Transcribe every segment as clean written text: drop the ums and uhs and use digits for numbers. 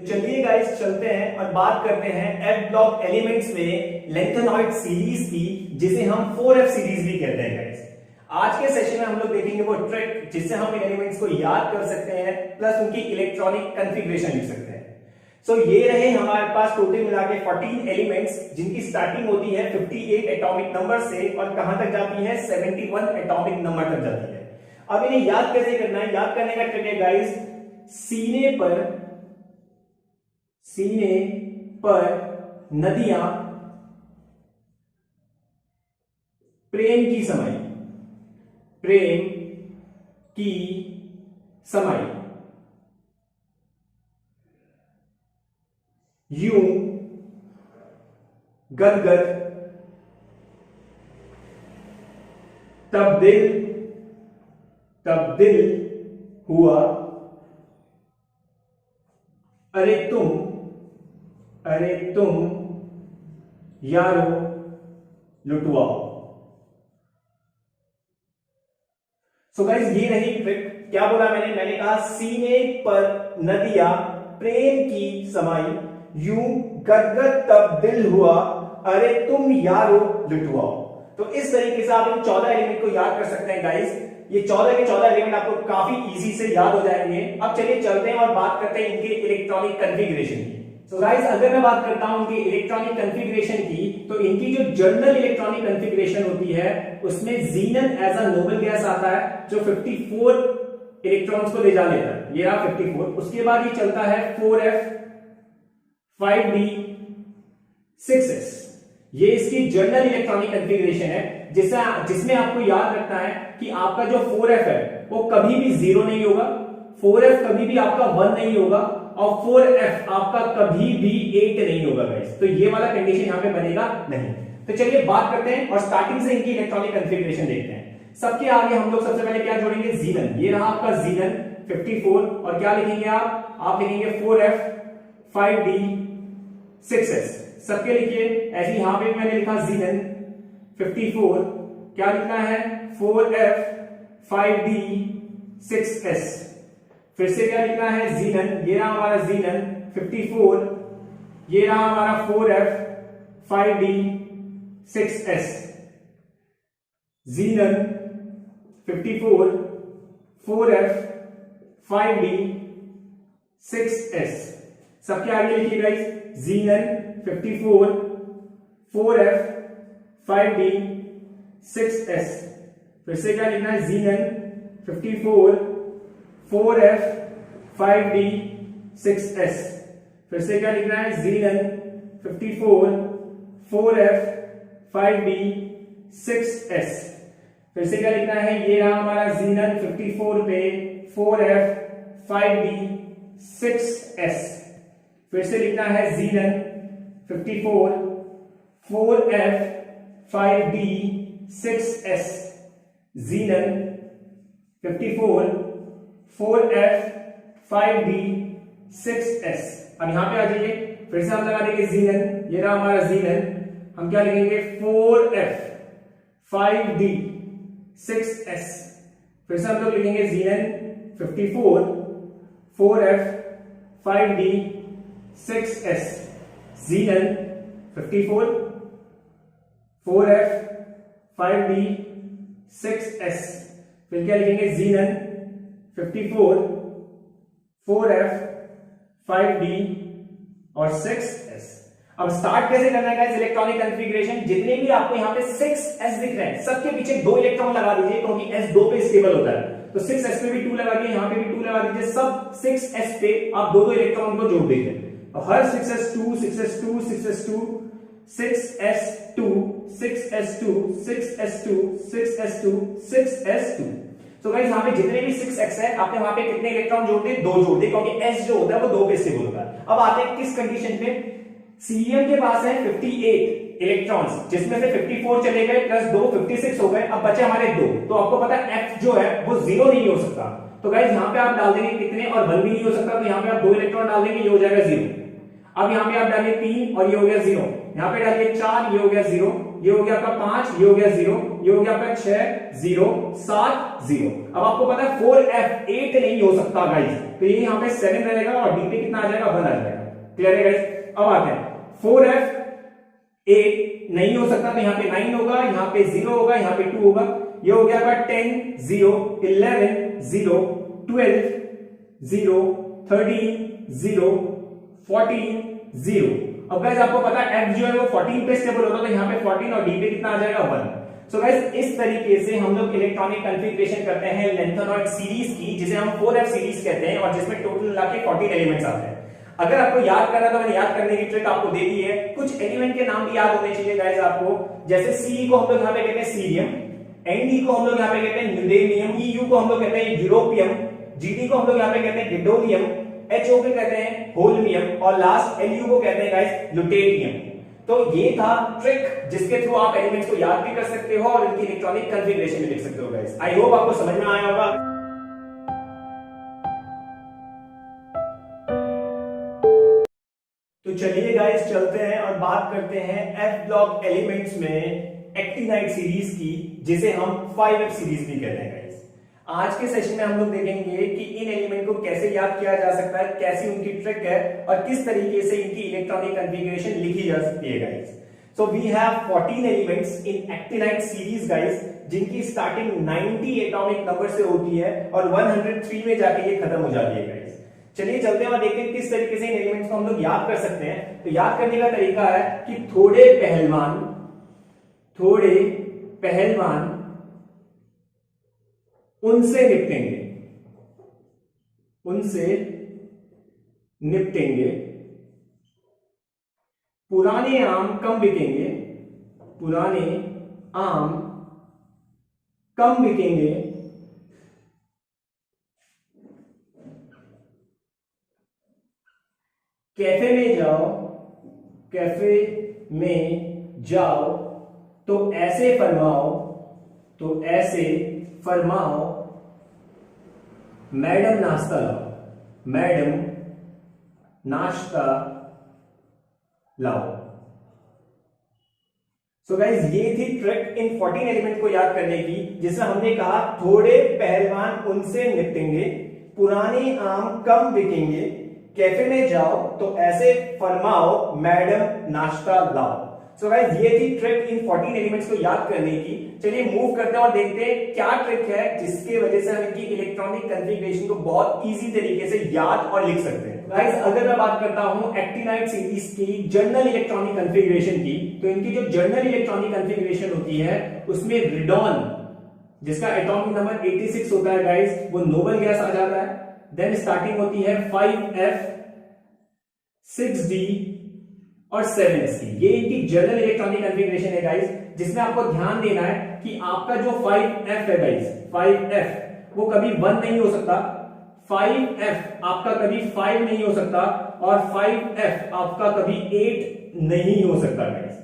चलिए गाइस चलते हैं और बात करते हैं एफ ब्लॉक एलिमेंट्स में लेंथेनॉइड सीरीज की, जिसे हम 4f सीरीज भी कहते हैं गाइस। आज के सेशन में हम लोग देखेंगे वो ट्रिक जिससे हम इन एलिमेंट्स को याद कर सकते हैं, प्लस उनकी इलेक्ट्रॉनिक कॉन्फ़िगरेशन लिख सकते हैं। सो ये रहे हमारे पास टोटल मिला के 14 एलिमेंट्स, जिनकी स्टार्टिंग होती है 58 एटॉमिक नंबर से और कहां तक जाती है 71 एटॉमिक नंबर तक जाती है। अब इन्हें याद कैसे करना है? याद करने का ट्रिक है गाइस, सीने पर नदियां प्रेम की समाई, यूं गदगद तब दिल हुआ, अरे तुम यारो लुटवाओ। सो गाइस ये रही ट्रिक। क्या बोला मैंने कहा सीने पर नदियां प्रेम की समाई, यूं गदगद तब दिल हुआ, अरे तुम यारो लुटवाओ। तो इस तरीके से आप इन 14 एलिमेंट को याद कर सकते हैं गाइस। ये 14 के 14 एलिमेंट आपको काफी इजी से याद हो जाएंगे। अब चलिए चलते हैं और बात करते हैं इनके इलेक्ट्रॉनिक कॉन्फ़िगरेशन की। सो गाइस अगर मैं बात करता हूं इनकी इलेक्ट्रॉनिक कॉन्फ़िगरेशन की, तो इनकी जो जनरल इलेक्ट्रॉनिक कॉन्फ़िगरेशन होती है उसमें ज़ीनन एज अ नोबल गैस आता है जो 54 इलेक्ट्रॉन्स को ले जा लेता है। ये रहा 54। उसके बाद ये चलता है 4f 5d 6s। ये इसकी जनरल इलेक्ट्रॉनिक कॉन्फ़िगरेशन है जिसमें आपको याद रखना है कि आपका जो 4f है वो कभी भी 0 नहीं होगा, 4f कभी भी आपका 1 नहीं होगा और 4f आपका कभी भी 8 नहीं होगा गाइस। तो ये वाला कंडीशन यहां पे बनेगा नहीं। तो चलिए बात करते हैं और स्टार्टिंग से इनकी इलेक्ट्रॉनिक कॉन्फ़िगरेशन देखते हैं। सबके आगे हम लोग सबसे पहले क्या जोड़ेंगे? ज़ीनन। ये रहा आपका ज़ीनन 54 और क्या लिखेंगे आप लिखेंगे 4f 5d 6s। सबके लिखिए ऐसे यहां पे मैंने लिखा ज़ीनन 54, क्या लिखना है 4f 5d 6s। फिर से क्या लिखना है ज़ीनन, ये रहा हमारा ज़ीनन 54, ये रहा हमारा 4f 5d 6s। ज़ीनन 54 4f 5d 6s। सबके आगे लिखिए गाइस ज़ीनन 54 4f 5d 6s। फिर से क्या लिखना है ज़ीनन 54 4f 5d 6s। फिर से क्या लिखना है ज़ीनन 54 4f 5d 6s। फिर से क्या लिखना है, ये रहा हमारा ज़ीनन 54 पे 4f 5d 6s। फिर से लिखना है ज़ीनन 54 4f 5d 6s। ज़ीनन 54 4f 5d 6s। अब यहां पे आ जाइए, फिर से हम लगा देंगे ज़ीनन, ये रहा हमारा ज़ीनन, हम क्या लिखेंगे 4f 5d 6s। फिर से हम लोग लिखेंगे ज़ीनन 54 4f 5d 6s। ज़ीनन 54 4f 5d 6s। फिर क्या लिखेंगे ज़ीनन 54 4f 5d और 6s। अब स्टार्ट कैसे करना है गाइस इलेक्ट्रॉनिक कॉन्फ़िगरेशन? जितने भी आपको यहाँ पे 6s दिख रहे हैं सबके पीछे 2 इलेक्ट्रॉन लगा दीजिए, क्योंकि s 2 पे स्टेबल होता है। तो 6s पे भी 2 लगा दिए, यहाँ पे भी 2 लगा दीजिए। सब 6s पे आप 2 इलेक्ट्रॉन को जोड़ दीजिए और हर 6s2 6s2 6s2 6s2 6s2 6s2 6s2 6s2। तो गाइस यहाँ पे जितने भी 6x है आपने वहां पे कितने इलेक्ट्रॉन जोड़ दिए? 2 जोड़ दिए, क्योंकि s जो होता है वो 2 पे स्टेबल होता है। अब आते हैं किस कंडीशन पे? सीरियम के पास है 58 इलेक्ट्रॉन्स, जिसमें से 54 चले गए प्लस 2 56 हो गए, अब बचे हमारे 2। तो आपको पता है f जो है वो 0 नहीं हो सकता। तो गाइस यहाँ पे आप डाल देंगे कितने, और 1 भी नहीं हो सकता, तो यहाँ पे आप 2 इलेक्ट्रॉन डाल देंगे, ये हो जाएगा 0। अब यहाँ पे आप डालिए 3 और ये हो गया 0, यहाँ पे डालिए 4, ये हो गया 0, ये हो गया आपका 5, ये हो गया 0, ये हो गया आपका 6 0 7 0। अब आपको पता है 4f 8 नहीं हो सकता गाइस, तो ये यहां पे 7 रहेगा और डी पे कितना आ जाएगा 1 आ जाएगा। क्लियर है गाइस? अब आते हैं 4f 8 नहीं हो सकता, तो यहां पे 9 होगा, यहां पे 0 होगा, यहां पे 2 होगा। ये हो गया आपका 10 0 11 0 12 0 13 0 14 0। अब गाइस आपको पता है f जो है वो 14 पे स्टेबल होता है, तो यहाँ पे 14 और d पे कितना आ जाएगा 1। सो गाइस इस तरीके से हम लोग इलेक्ट्रॉनिक कॉन्फ़िगरेशन करते हैं लेंथेनॉइड सीरीज की, जिसे हम 4f सीरीज कहते हैं, और जिसमें टोटल मिला के 14 एलिमेंट्स आते हैं। अगर आपको याद करना तो मैंने याद करने की ट्रिक आपको दे दी है। कुछ एलिमेंट के नाम भी याद होने चाहिए गाइस आपको, जैसे सी को हम लोग यहाँ पे कहते हैं सीरियम, एनडी को हम लोग यहाँ पे कहते हैं न्यूरेनियम, ईयू को हम लोग कहते हैं यूरोपियम, जीडी को हम लोग यहाँ पे कहते हैं गिडोनियम, एचओ को कहते हैं होल्मियम, और लास्ट एलयू को कहते हैं गाइस ल्यूटेनियम। तो ये था ट्रिक जिसके थ्रू आप एलिमेंट्स को याद भी कर सकते हो और इनकी इलेक्ट्रॉनिक कॉन्फ़िगरेशन भी लिख सकते हो गाइस। आई होप आपको समझ में आया होगा। तो चलिए गाइस चलते हैं और बात करते हैं एफ ब्लॉक एलिमेंट्स में एक्टिनाइड सीरीज की, जिसे हम 5f सीरीज भी कहते हैं गाइस। आज के सेशन में हम लोग देखेंगे कि इन एलिमेंट को कैसे याद किया जा सकता है, कैसी उनकी ट्रिक है और किस तरीके से इनकी इलेक्ट्रॉनिक कॉन्फ़िगरेशन लिखी जा सकती है guys. So we have 14 elements in actinide series guys, जिनकी स्टार्टिंग 90 एटॉमिक नंबर से होती है और 103 में जाके ये खत्म हो जाती है गाइस। चलिए चलते हैं और देखते हैं किस तरीके से इन एलिमेंट्स को हम लोग याद कर सकते हैं। तो याद करने का तरीका है कि थोड़े पहलवान उनसे निपटेंगे, पुराने आम कम बिकेंगे, कैफे में जाओ तो ऐसे फरमाओ मैडम नाश्ता लाओ। सो गाइस ये थी ट्रिक इन 14 एलिमेंट को याद करने की, जिसमें हमने कहा थोड़े पहलवान उनसे निपटेंगे, पुराने आम कम बिकेंगे, कैफे में जाओ तो ऐसे फरमाओ मैडम नाश्ता लाओ। सो गाइस ये थी ट्रिक इन 14 एलिमेंट्स को याद करने की। चलिए मूव करते हैं और देखते हैं क्या ट्रिक है जिसके वजह से हम इनकी इलेक्ट्रॉनिक कॉन्फ़िगरेशन को बहुत इजी तरीके से याद और लिख सकते हैं। गाइस अगर मैं बात करता हूं एक्टिनाइड सीरीज की जनरल इलेक्ट्रॉनिक कॉन्फ़िगरेशन की, तो इनकी जो जनरल इलेक्ट्रॉनिक कॉन्फ़िगरेशन होती है उसमें रिडॉन, जिसका एटॉमिक नंबर 86 होता है गाइस, वो नोबल गैस आ जाता है। देन स्टार्टिंग होती है 5f 6d और 7s की। ये इनकी जनरल इलेक्ट्रॉनिक कॉन्फ़िगरेशन है गाइस, जिसमें आपको ध्यान देना है कि आपका जो 5f है गाइस, 5f वो कभी 1 नहीं हो सकता, 5f आपका कभी 5 नहीं हो सकता, और 5f आपका कभी 8 नहीं हो सकता गाइस।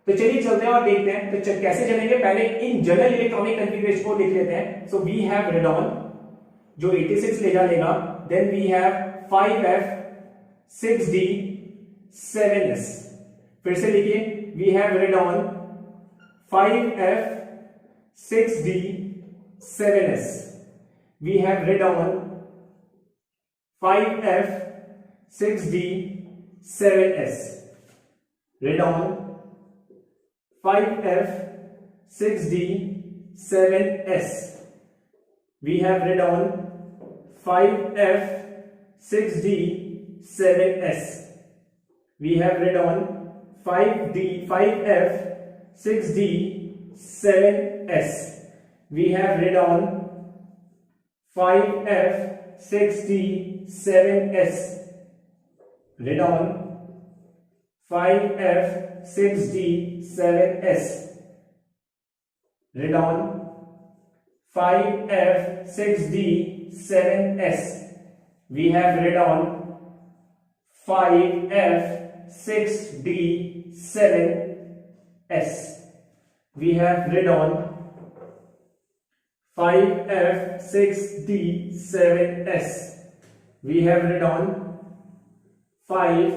तो चलिए चलते हैं और देखते हैं तो कैसे चलेंगे। पहले इन जनरल इलेक्ट्रॉनिक कॉन्फ़िगरेशन को लिख लेते हैं। सो वी हैव रेडॉन जो 86 ले जाएगा, then we have 5f 6d 7s। फिर से लिखिए, we have radon 5f 6d 7s, we have radon 5f 6d 7s, radon 5f 6d 7s, we have radon 5f 6d 7s, we have radon 5f 6d 7s, we have radon 5f 6d 7s, radon 5f 6d 7s, radon 5f 6d 7s, we have radon 5f 6d 7s, we have radon 5f 6d 7s, we have radon 5f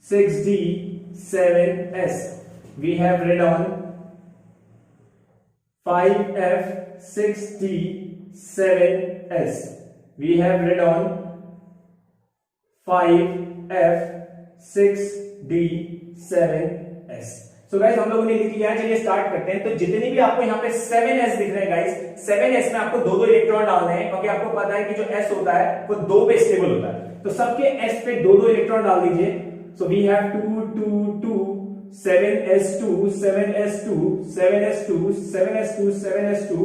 6d 7s. We have read on 5f 6d 7s. We have read on 5f 6d 7s. So guys हम लोगों ने लिख लिया है, चलिए start करते हैं। तो जितनी भी आपको यहाँ पे 7s दिख रहे हैं गाइस, 7s में आपको दो इलेक्ट्रॉन डालने हैं, क्योंकि आपको पता है कि जो s होता है वो 2 पे स्टेबल होता है। तो सबके s पे दो इलेक्ट्रॉन डाल दीजिए। So we have 2 2 2 7s2 7s2 7s2 7s2 7s2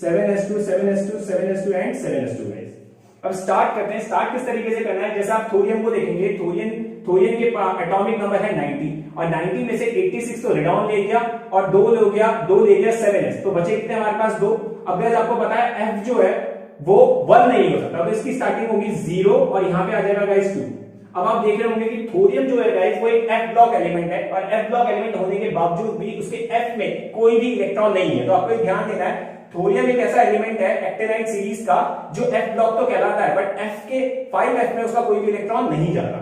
7s2 7s2 7s2 and 7s2 guys. अब स्टार्ट करते हैं। स्टार्ट किस तरीके से करना है, जैसे आप थोरियम को देखेंगे, थोरियम के एटॉमिक नंबर है 90 और 90 में से 86 तो रेडॉन ले गया और 2 ले गया 7s, तो बचे कितने हमारे पास 2। अब गाइस आपको पता है f जो है वो 1 नहीं हो सकता, तो इसकी स्टार्टिंग होगी 0 और यहां पे आ जाएगा गाइस 2। अब आप देख रहे होंगे कि थोरियम जो है गाइस वो एक f ब्लॉक एलिमेंट है और f ब्लॉक एलिमेंट होने के बावजूद भी उसके f में कोई भी इलेक्ट्रॉन नहीं है। तो आपको ध्यान देना है, थोरियम एक ऐसा एलिमेंट है एक्टिनाइड सीरीज का जो f ब्लॉक तो कहलाता है, बट f के 5f में उसका कोई भी इलेक्ट्रॉन नहीं जाता।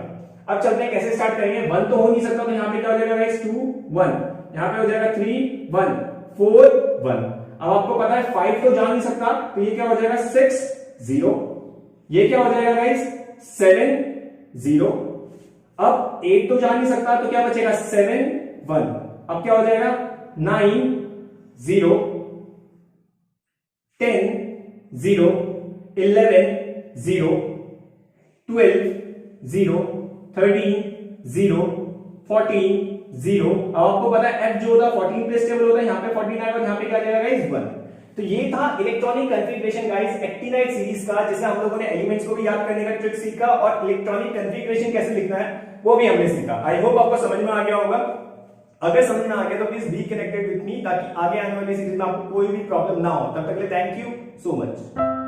अब चलते हैं कैसे स्टार्ट करेंगे। 1 तो हो नहीं सकता, तो यहाँ पे क्या हो जाएगा गाइस 2 1, यहाँ पे हो जाएगा 3 1 4 1। अब आपको पता है 5 तो जा नहीं सकता, तो ये क्या हो जाएगा 6 0, ये क्या हो जाएगा गाइस 7 0। अब 8 तो जा नहीं सकता, तो क्या बचेगा 7 1। अब क्या हो जाएगा 9 0 10 0 11 0 12 0 13 0 14 0। अब आपको पता है f जो होता है 14 पे स्टेबल होता है, यहाँ पे 14 आएगा, यहाँ पे क्या जाएगा गाइस 1। तो ये था electronic configuration guys actinide series का, जिसमें हम लोगों ने एलिमेंट्स को भी याद करने का ट्रिक सीखा और इलेक्ट्रॉनिक कॉन्फ़िगरेशन कैसे लिखना है वो भी हमने सीखा। आई होप आपको समझ में आ गया होगा। अगर समझ में आ गया तो please be connected with me, ताकि आगे आने वाली सीरीज में आपको कोई भी प्रॉब्लम ना हो। तब तक के लिए थैंक यू सो मच।